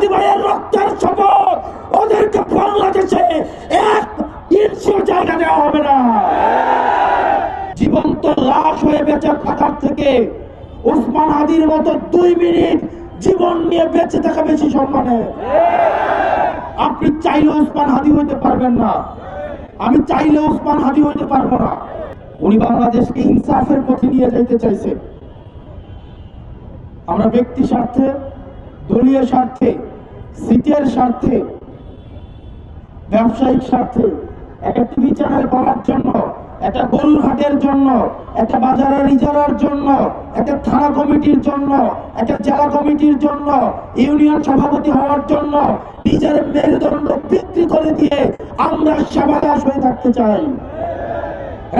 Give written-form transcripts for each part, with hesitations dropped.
হাদি ভাইয়ের রক্তের শপথ, ওদেরকে বাংলাদেশে এক ইঞ্চিও জায়গা দেওয়া হবে না। জীবন্ত লাশ হয়ে বেঁচে থাকার থেকে ওসমান হাদির মতো 2 মিনিট জীবন নিয়ে বেঁচে থাকা বেশি সম্মানের। আপনি চাইলে ওসমান হাদি হইতে পারবেন না, আমি চাইলে ওসমান হাদি হইতে পারবো না। উনি বাংলাদেশকে ইনসাফের পথে নিয়ে যাইতে চাইছে। আমরা ব্যক্তি স্বার্থে, দলীয় স্বার্থে, সিটের স্বার্থে, ব্যবসায়িক স্বার্থে, একটা টিভি চ্যানেল করার জন্য, একটা গরুর হাটের জন্য, একটা বাজারের ইজারার জন্য, একটা থানা কমিটির জন্য, একটা জেলা কমিটির জন্য, ইউনিয়ন সভাপতি হওয়ার জন্য নিজের মেরুদণ্ড বিক্রি করে দিয়ে আমরা সেবাদাস হয়ে থাকতে চাই।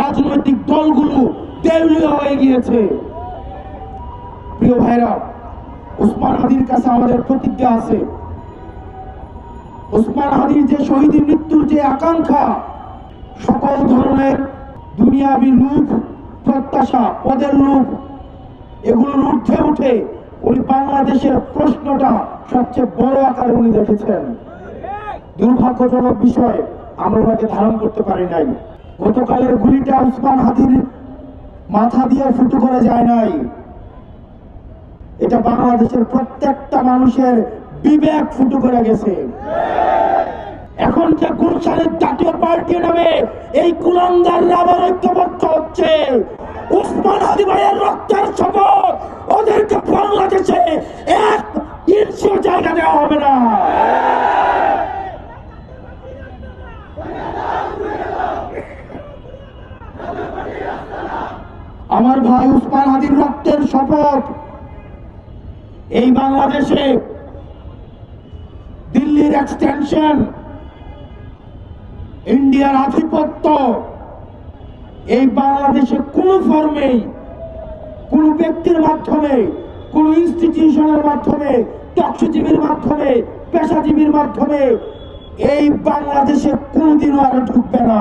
রাজনৈতিক দলগুলো দেউলিয়া হয়ে গিয়েছে। প্রিয় ভাইরা, ওসমান হাদির কাছে আমাদের প্রতিজ্ঞা আছে। ওসমান হাদির যে শহীদ মৃত্যুর যে আকাঙ্ক্ষা, সকল ধরনের দুনিয়াবি লোভ, প্রত্যাশা, পদের লোভ, এগুলোর ঊর্ধ্বে উঠে উনি বাংলাদেশের প্রশ্নটা সবচেয়ে বড় আকারে উনি দেখেছেন। দুর্ভাগ্যজনক বিষয়, আমরা ওনাকে ধারণ করতে পারি নাই। গতকালের গুলিটা ওসমান হাদির মাথা দিয়ে ফুটো করে যায় নাই, এটা বাংলাদেশের প্রত্যেকটা মানুষের বিবেক ফুটো করে গেছে। এখন যে গুলশানের জাতীয় পার্টি নামে এই কুলাঙ্গাররা আবার ঐক্যবদ্ধ হচ্ছে। ওসমান হাদি ভাইয়ের রক্তের শপথ, ওদেরকে বাংলাদেশে এক ইঞ্চিও জায়গা দেওয়া হবে না। আমার ভাই ওসমান হাদির রক্তের শপথ, এই বাংলাদেশে দিল্লির এক্সটেনশন, ইন্ডিয়ার আধিপত্য, এই বাংলাদেশে কোন ফর্মেই, কোন ব্যক্তির মাধ্যমে, কোন ইনস্টিটিউশনের মাধ্যমে, টকশিজীবীর মাধ্যমে, পেশাজীবীর মাধ্যমে এই বাংলাদেশে কোনদিনও আর ঢুকবে না।